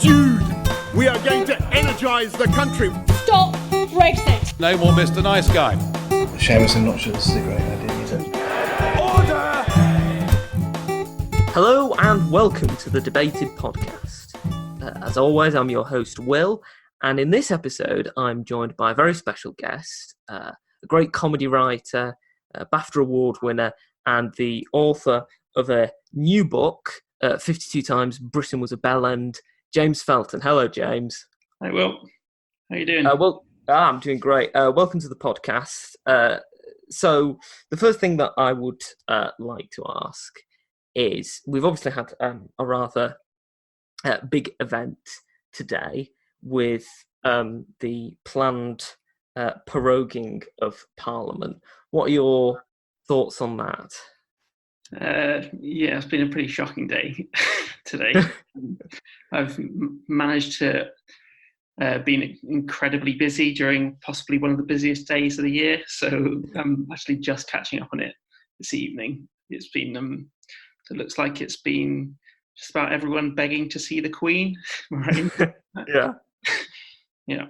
Dude, we are going to energise the country. Stop Brexit. No more Mr. Nice Guy. Seamus, I'm not sure this is a great idea, is it? Order! Hello and welcome to the Debated Podcast. As always, I'm your host, Will, and in this episode, I'm joined by a very special guest, a great comedy writer, a BAFTA Award winner, and the author of a new book, 52 Times Britain Was a Bell End, James Felton. Hello, James. Hi, Will. How you doing? I'm doing great. Welcome to the podcast. So the first thing that I would like to ask is, we've obviously had a rather big event today with the planned proroguing of Parliament. What are your thoughts on that? Yeah, it's been a pretty shocking day today. I've managed to been incredibly busy during possibly one of the busiest days of the year, so I'm actually just catching up on it this evening. It's been, it looks like it's been just about everyone begging to see the Queen, right? Yeah. Yeah.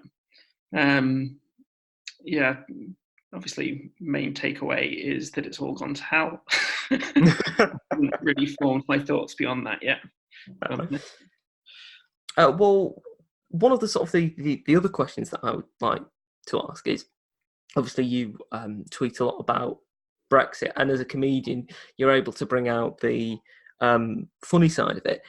Yeah. Obviously, main takeaway is that it's all gone to hell. I haven't really formed my thoughts beyond that yet. Well, one of the sort of the other questions that I would like to ask is, obviously you tweet a lot about Brexit, and as a comedian, you're able to bring out the funny side of it.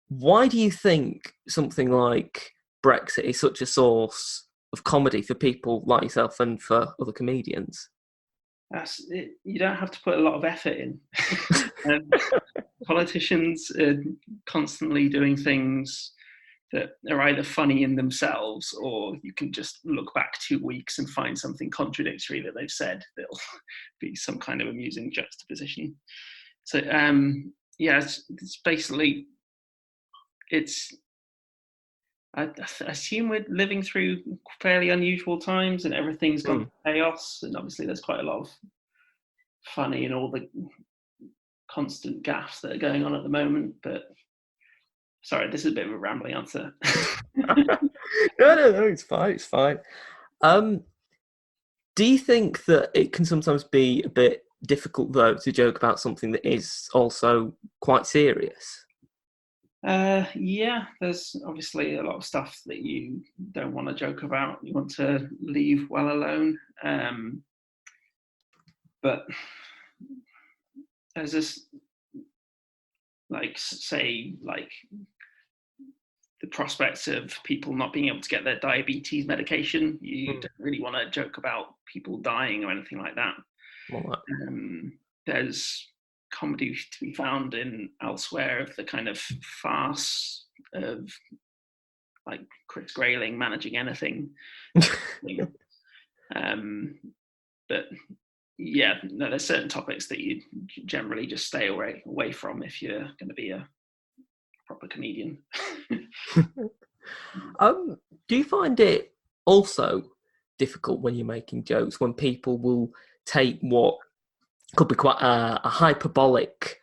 Why do you think something like Brexit is such a source of comedy for people like yourself and for other comedians? You don't have to put a lot of effort in. Politicians are constantly doing things that are either funny in themselves, or you can just look back 2 weeks and find something contradictory that they've said that'll be some kind of amusing juxtaposition. So, yeah, it's basically, I assume we're living through fairly unusual times and everything's gone chaos, and obviously there's quite a lot of funny and all the constant gaffes that are going on at the moment, but sorry, this is a bit of a rambling answer. No, it's fine. Do you think that it can sometimes be a bit difficult, though, to joke about something that is also quite serious? Yeah, there's obviously a lot of stuff that you don't want to joke about. You want to leave well alone. But there's this, say, the prospects of people not being able to get their diabetes medication. You don't really want to joke about people dying or anything like that. There's comedy to be found in elsewhere of the kind of farce of like Chris Grayling managing anything. But yeah, no, there's certain topics that you generally just stay away from if you're going to be a proper comedian. Do you find it also difficult when you're making jokes, when people will take what could be quite a hyperbolic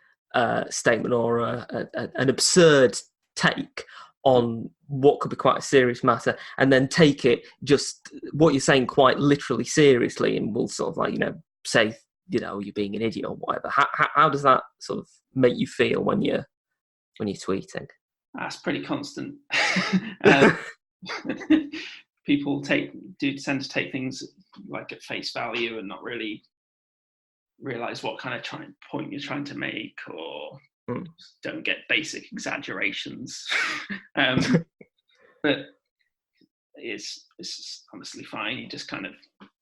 statement or an absurd take on what could be quite a serious matter, and then take it just what you're saying quite literally seriously, and will sort of say, you're being an idiot or whatever? How does that sort of make you feel when you're tweeting? That's pretty constant. People do tend to take things like at face value and not really realize what kind of point you're trying to make, or don't get basic exaggerations. But it's honestly fine. You just kind of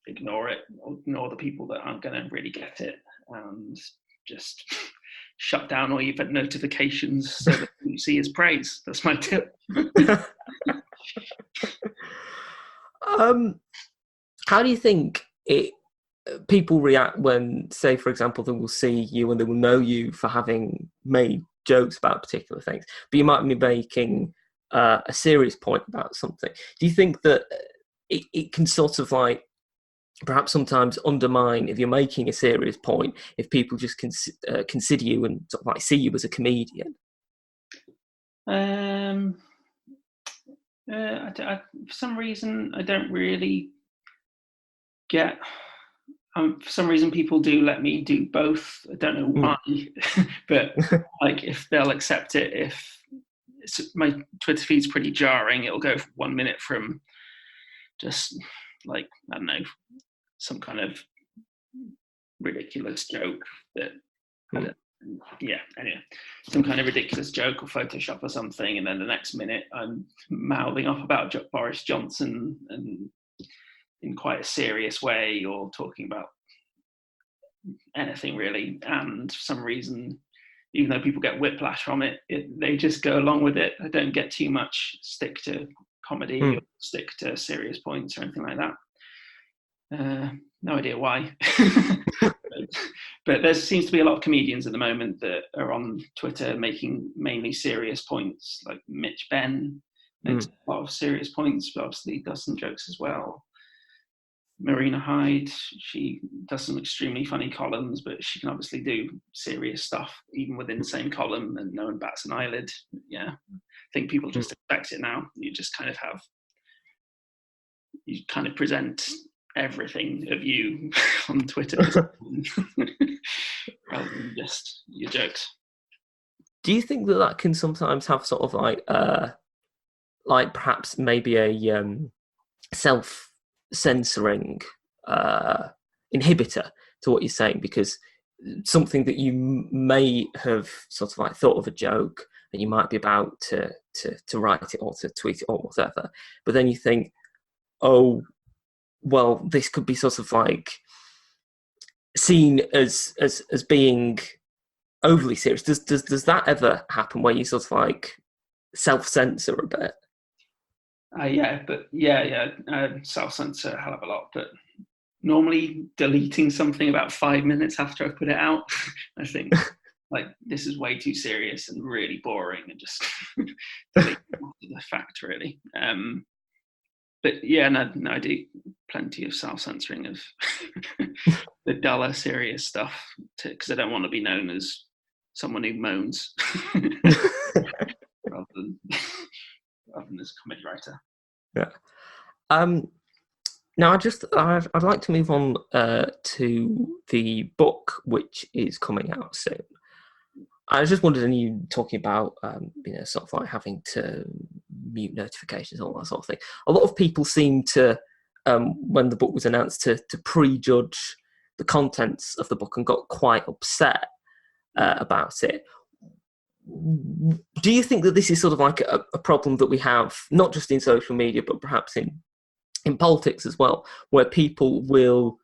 ignore it, or ignore the people that aren't going to really get it, and just shut down all your notifications so that you see his praise. That's my tip. How do you think people react when, say, for example, they will see you and they will know you for having made jokes about particular things, but you might be making a serious point about something? Do you think that it can sort of perhaps sometimes undermine, if you're making a serious point, if people just consider you and sort of see you as a comedian? For some reason, I don't really get. For some reason, people do let me do both. I don't know why, but like if they'll accept it, if my Twitter feed's pretty jarring, it'll go 1 minute from just like, I don't know, some kind of ridiculous joke that anyway, some kind of ridiculous joke or Photoshop or something, and then the next minute I'm mouthing off about Boris Johnson and in quite a serious way, or talking about anything really, and for some reason, even though people get whiplash from it, they just go along with it. I don't get too much stick to comedy or stick to serious points or anything like that. No idea why. But there seems to be a lot of comedians at the moment that are on Twitter making mainly serious points, like Mitch Benn makes a lot of serious points, but obviously does some jokes as well. Marina Hyde, she does some extremely funny columns, but she can obviously do serious stuff even within the same column, and no one bats an eyelid. Yeah, I think people just expect it now. You kind of present everything of you on Twitter rather than just your jokes. Do you think that can sometimes have sort of like perhaps maybe a self-censoring inhibitor to what you're saying? Because something that you may have sort of like thought of a joke and you might be about to write it or to tweet it or whatever, but then you think, oh, well, this could be sort of like seen as being overly serious. Does that ever happen where you sort of like self-censor a bit? Self-censor a hell of a lot, but normally deleting something about 5 minutes after I put it out, I think like this is way too serious and really boring, and just delete the fact really. But yeah, no, I do plenty of self-censoring of the duller, serious stuff, because I don't want to be known as someone who moans rather than as a comedy writer. Yeah. Now, I'd like to move on to the book, which is coming out soon. I was just wondering, you talking about, sort of like having to mute notifications, all that sort of thing. A lot of people seem to, when the book was announced, to prejudge the contents of the book and got quite upset about it. Do you think that this is sort of like a problem that we have, not just in social media, but perhaps in politics as well, where people will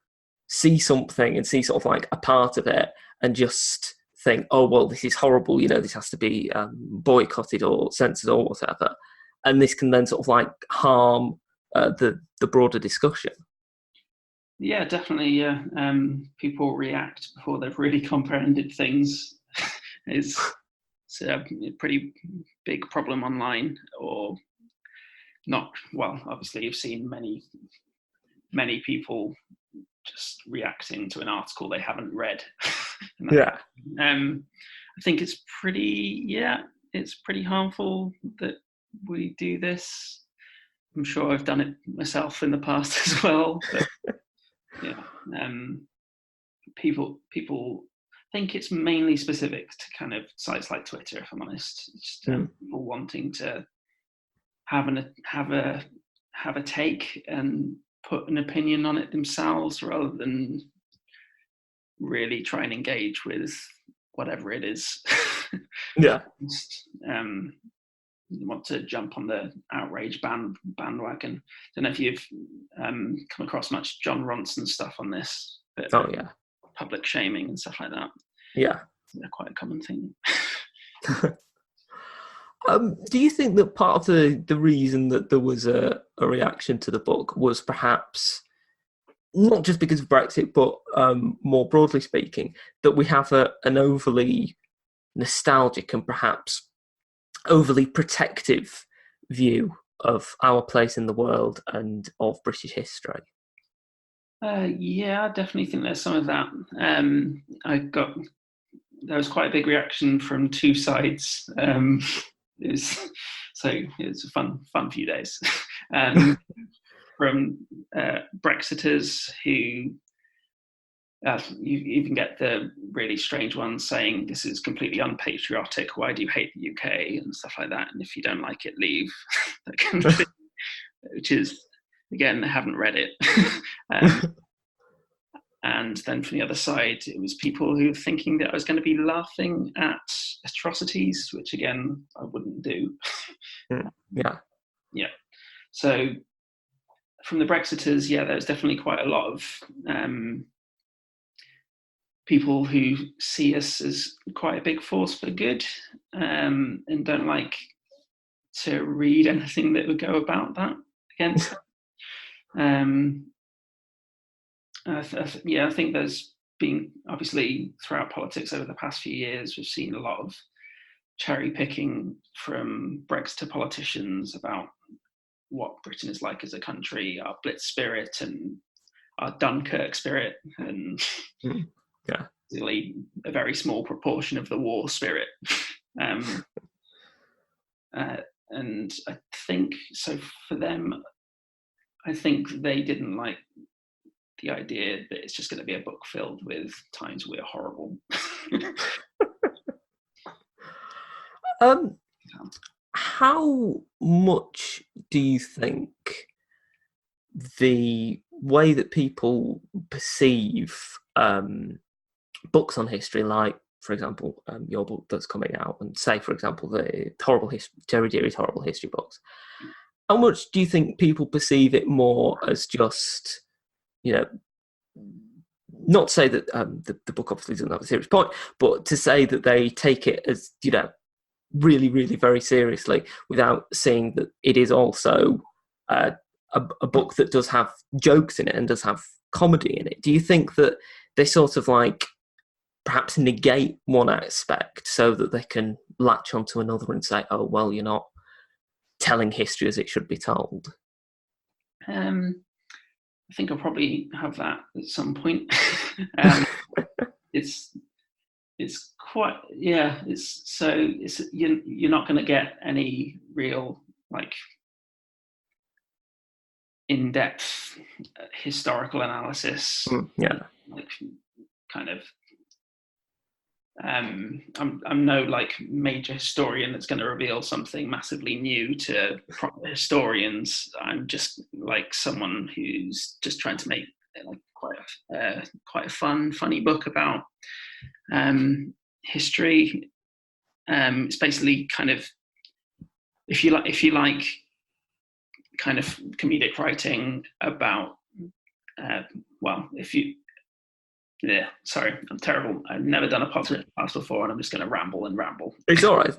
see something and see sort of like a part of it and just think, oh, well, this is horrible, this has to be boycotted or censored or whatever, and this can then sort of like harm the broader discussion? Yeah, definitely. Yeah, people react before they've really comprehended things. It's a pretty big problem online, or not. Well, obviously, you've seen many people just reacting to an article they haven't read. Yeah. I think it's pretty harmful that we do this. I'm sure I've done it myself in the past as well. But yeah, people think it's mainly specific to kind of sites like Twitter, if I'm honest. It's just people wanting to have a take and put an opinion on it themselves, rather than really try and engage with whatever it is. Yeah. Want to jump on the outrage bandwagon. Don't know if you've come across much John Ronson stuff on this, but public shaming and stuff like that. Yeah, they're quite a common thing. Do you think that part of the reason that there was a reaction to the book was perhaps not just because of Brexit, but more broadly speaking, that we have an overly nostalgic and perhaps overly protective view of our place in the world and of British history? Yeah, I definitely think there's some of that. There was quite a big reaction from two sides. It was So it's a fun few days. From Brexiters who you even get the really strange ones saying this is completely unpatriotic. Why do you hate the UK and stuff like that? And if you don't like it, leave. That kind of thing, which is, again, they haven't read it. And then from the other side, it was people who were thinking that I was going to be laughing at atrocities, which again, I wouldn't do. Yeah. So from the Brexiters, there's definitely quite a lot of people who see us as quite a big force for good, and don't like to read anything that would go about that against them. I think there's been, obviously, throughout politics over the past few years, we've seen a lot of cherry picking from Brexit politicians about what Britain is like as a country, our Blitz spirit and our Dunkirk spirit, and really a very small proportion of the war spirit. And I think, so for them, I think they didn't like the idea that it's just going to be a book filled with times we're horrible. How much do you think the way that people perceive books on history, like, for example, your book that's coming out, and say, for example, the Terry Deary's horrible history books, how much do you think people perceive it more as just, not to say that the book obviously doesn't have a serious point, but to say that they take it as, really, really very seriously, without seeing that it is also a book that does have jokes in it and does have comedy in it? Do you think that they sort of like perhaps negate one aspect so that they can latch onto another and say, oh, well, you're not telling history as it should be told? I think I'll probably have that at some point. It's quite, you're not going to get any real like in-depth historical analysis. Like kind of I'm no like major historian that's going to reveal something massively new to proper historians. I'm just like someone who's just trying to make like quite a funny book about history. It's basically kind of, if you like kind of comedic writing about sorry, I'm terrible. I've never done a podcast before, and I'm just going to ramble and ramble. It's all right.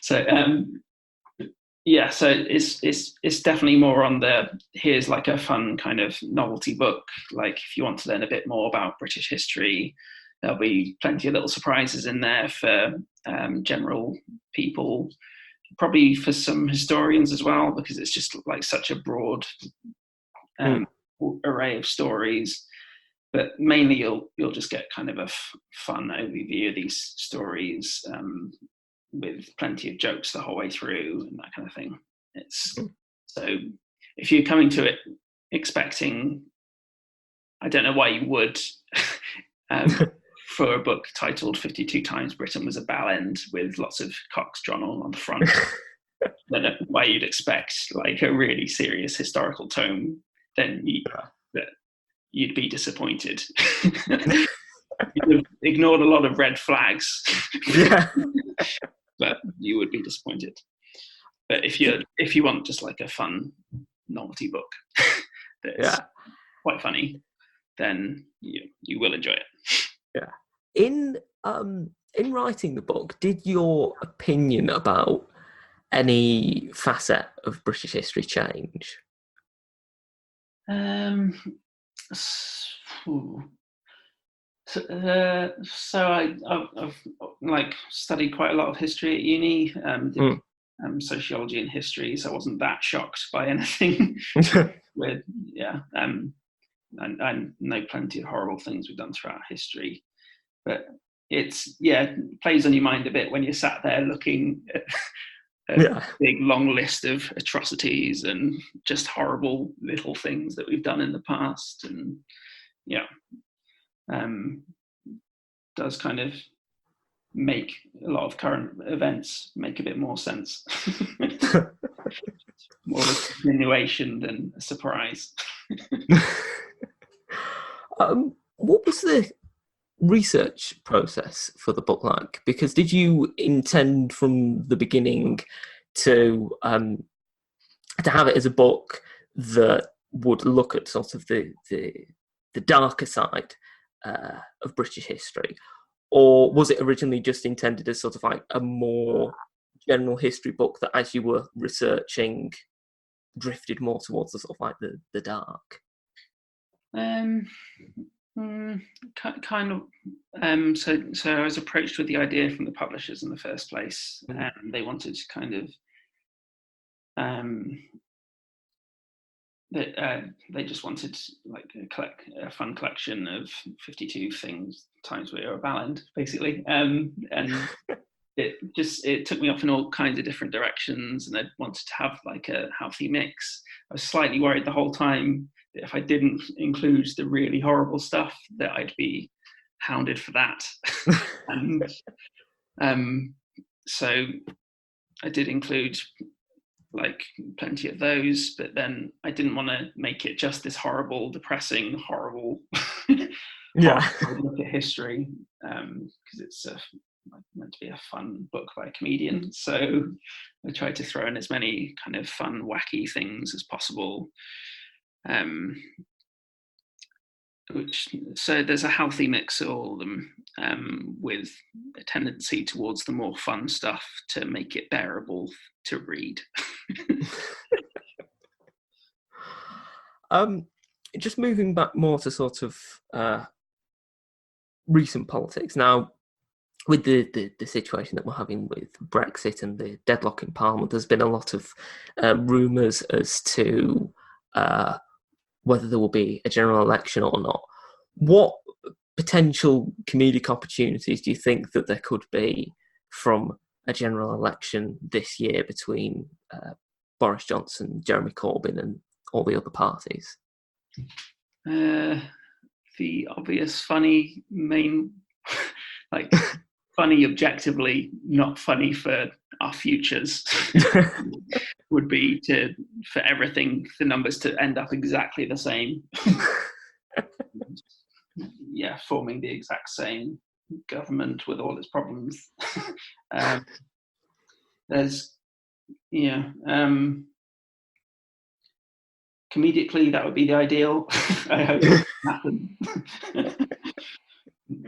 So so it's definitely more on the, here's like a fun kind of novelty book. Like if you want to learn a bit more about British history, there'll be plenty of little surprises in there for general people, probably for some historians as well, because it's just like such a broad array of stories. But mainly you'll just get kind of a fun overview of these stories, with plenty of jokes the whole way through and that kind of thing. So if you're coming to it expecting, I don't know why you would, for a book titled 52 Times Britain Was a Bell End with lots of cocks drawn on the front, I don't know why you'd expect like a really serious historical tome, then you'd be disappointed. You'd have ignored a lot of red flags. But you would be disappointed. But if you want just like a fun novelty book that's quite funny, then you will enjoy it. Yeah. In writing the book, did your opinion about any facet of British history change? So I've like studied quite a lot of history at uni, sociology and history, so I wasn't that shocked by anything. I know plenty of horrible things we've done throughout history, but it plays on your mind a bit when you're sat there looking at a big long list of atrocities and just horrible little things that we've done in the past, and does kind of make a lot of current events make a bit more sense. More of a continuation than a surprise. What was the research process for the book like? Because did you intend from the beginning to have it as a book that would look at sort of the darker side of British history, or was it originally just intended as sort of like a more general history book that, as you were researching, drifted more towards the sort of like the dark? Kind of. So I was approached with the idea from the publishers in the first place, and they wanted to kind of they just wanted like a fun collection of 52 things times we are a ballad, basically, and it took me off in all kinds of different directions, and I wanted to have like a healthy mix. I was slightly worried the whole time that if I didn't include the really horrible stuff, that I'd be hounded for that. And so I did include like plenty of those, but then I didn't want to make it just this horrible, depressing, horrible look at history, because it's meant to be a fun book by a comedian. So I tried to throw in as many kind of fun, wacky things as possible. So there's a healthy mix of all of them, with a tendency towards the more fun stuff to make it bearable to read. Just moving back more to sort of recent politics now, with the situation that we're having with Brexit and the deadlock in Parliament, there's been a lot of rumours as to whether there will be a general election or not. What potential comedic opportunities do you think that there could be from a general election this year between Boris Johnson, Jeremy Corbyn, and all the other parties? The obvious funny main, like funny objectively, not funny for our futures, would be for everything, the numbers to end up exactly the same. Forming the exact same government with all its problems. Comedically, that would be the ideal. I hope it happen.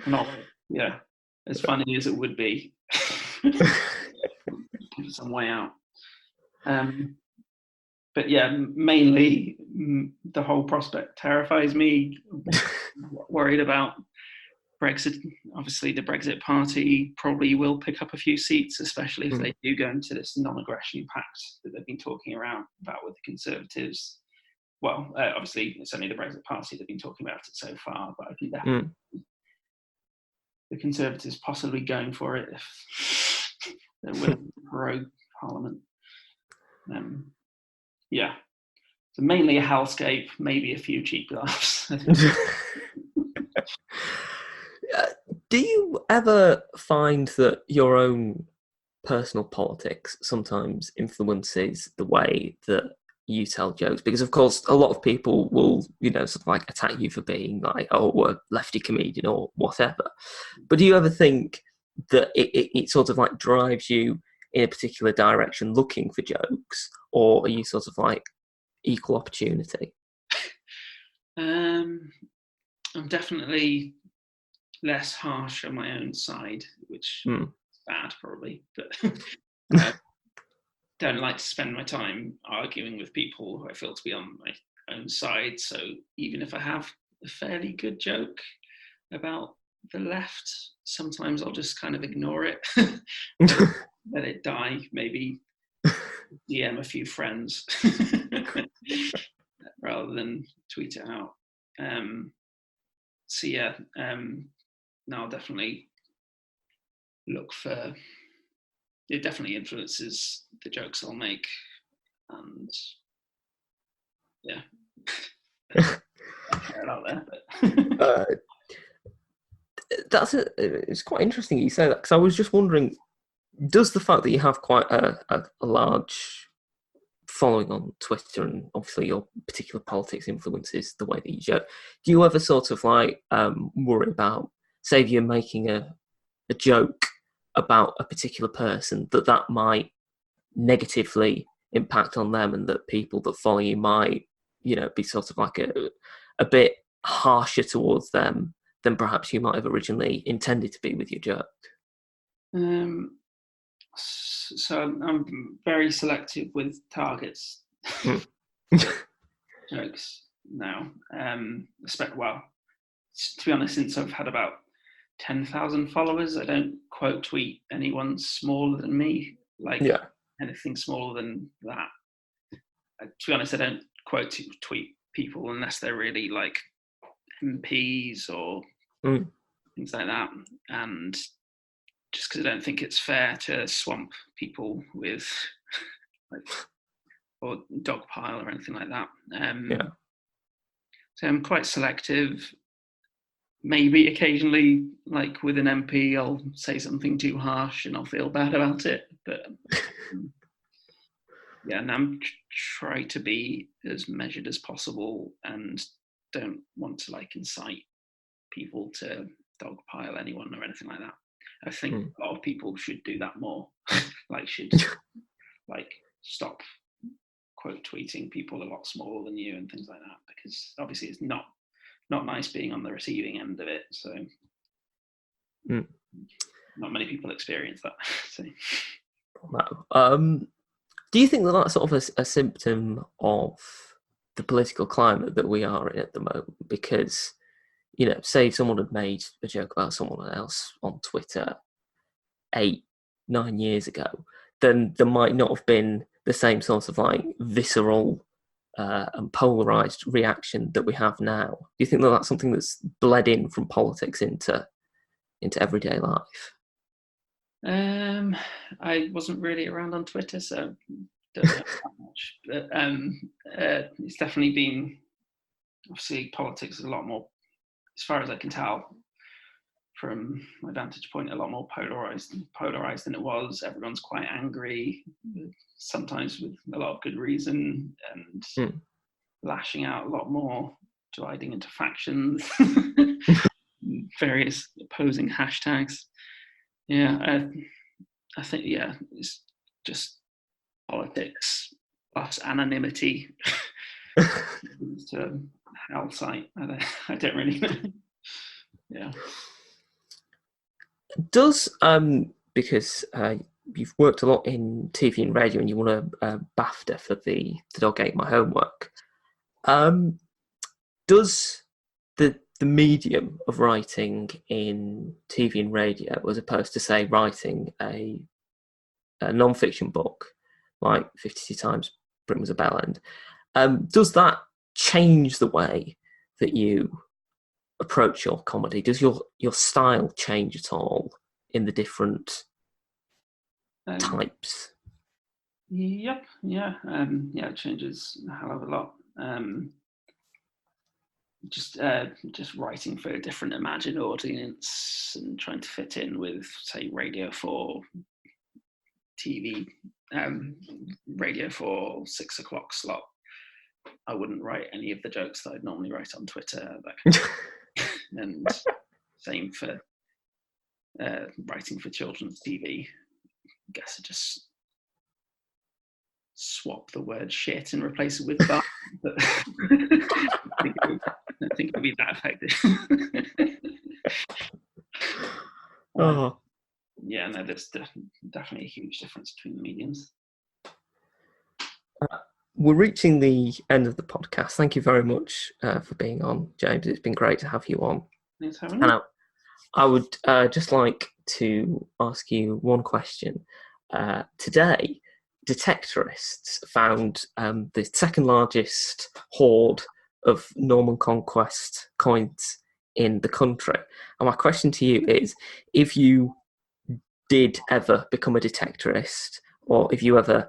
Not, as funny as it would be. Some way out. But mainly the whole prospect terrifies me. Worried about Brexit. Obviously, the Brexit Party probably will pick up a few seats, especially if they do go into this non-aggression pact that they've been talking about with the Conservatives. Well, obviously, it's only the Brexit Party that have been talking about it so far, but I think definitely the Conservatives possibly going for it if they're willing to prorogue Parliament. So mainly a hellscape, maybe a few cheap laughs. Do you ever find that your own personal politics sometimes influences the way that you tell jokes? Because of course a lot of people will, sort of like attack you for being like, oh, a lefty comedian or whatever. But do you ever think that it sort of like drives you in a particular direction looking for jokes, or are you sort of like equal opportunity? I'm definitely less harsh on my own side, which is bad probably, but don't like to spend my time arguing with people who I feel to be on my own side. So even if I have a fairly good joke about the left, sometimes I'll just kind of ignore it, let it die, maybe DM a few friends rather than tweet it out. Now I'll definitely look for it definitely influences the jokes I'll make, and yeah, I'll share it out there. But It's quite interesting you say that, because I was just wondering, does the fact that you have quite a large following on Twitter, and obviously your particular politics influences the way that you joke, do you ever sort of like worry about, say if you're making a joke about a particular person, that might negatively impact on them, and that people that follow you might, be sort of like a bit harsher towards them than perhaps you might have originally intended to be with your joke? So I'm very selective with targets. Jokes now. Well, to be honest, since I've had about 10,000 followers, I don't quote tweet anyone smaller than me. Anything smaller than that. To be honest, I don't quote tweet people unless they're really like MPs or things like that, and just because I don't think it's fair to swamp people with or dogpile or anything like that. So I'm quite selective. Maybe occasionally, like with an MP, I'll say something too harsh and I'll feel bad about it. But and I'm try to be as measured as possible and don't want to like incite people to dogpile anyone or anything like that. I think a lot of people should do that more. should stop quote tweeting people a lot smaller than you and things like that, because obviously it's not nice being on the receiving end of it. So not many people experience that. So. No. Do you think that that's sort of a symptom of the political climate that we are in at the moment? Because, say if someone had made a joke about someone else on Twitter 8-9 years ago, then there might not have been the same sort of like visceral and polarized reaction that we have now. Do you think that that's something that's bled in from politics into everyday life? I wasn't really around on Twitter, so don't know that much. But it's definitely been, obviously, politics is a lot more, as far as I can tell, from my vantage point, a lot more polarized than it was. Everyone's quite angry, sometimes with a lot of good reason, and lashing out a lot more, dividing into factions, various opposing hashtags. I think it's just politics plus anonymity. It's a hell site. I don't really know. Yeah. Does because you've worked a lot in TV and radio, and you won a BAFTA for the Dog Ate My Homework. Does the medium of writing in TV and radio, as opposed to, say, writing a non-fiction book like 52 Times Britain Was a Bell End, does that change the way that you approach your comedy? Does your style change at all in the different types? Yep. Yeah. It changes a hell of a lot. Just writing for a different imagined audience and trying to fit in with, say, Radio 4 TV, Radio 4 6 o'clock slot. I wouldn't write any of the jokes that I'd normally write on Twitter. And same for writing for children's TV. I guess I just swap the word shit and replace it with that. But I don't think it would be that effective. There's definitely a huge difference between the mediums. We're reaching the end of the podcast. Thank you very much for being on, James. It's been great to have you on. Thanks for having me. And I would just like to ask you one question. Today, detectorists found the second largest hoard of Norman Conquest coins in the country. And my question to you is, if you did ever become a detectorist, or if you ever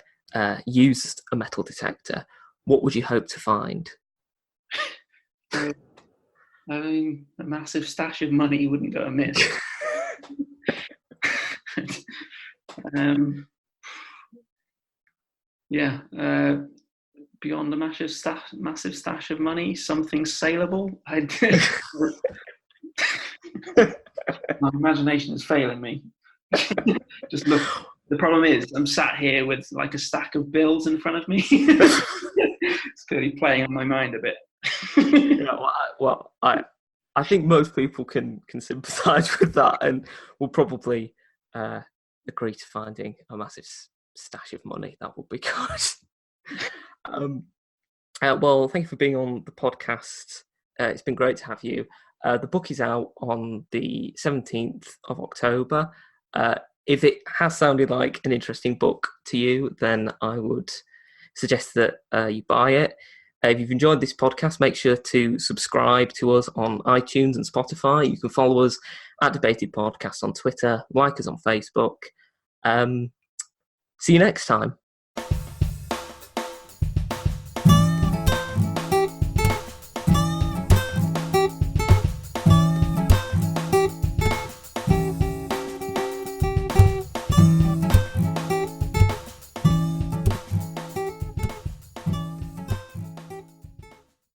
used a metal detector, what would you hope to find? I mean, a massive stash of money wouldn't go amiss. Yeah, beyond a massive stash of money, something saleable. My imagination is failing me. Just look. The problem is, I'm sat here with like a stack of bills in front of me. It's clearly playing on my mind a bit. I think most people can sympathise with that, and will probably agree to finding a massive stash of money. That would be good. Well, thank you for being on the podcast. It's been great to have you. The book is out on the 17th of October. If it has sounded like an interesting book to you, then I would suggest that you buy it. If you've enjoyed this podcast, make sure to subscribe to us on iTunes and Spotify. You can follow us at Debated Podcast on Twitter, like us on Facebook. See you next time.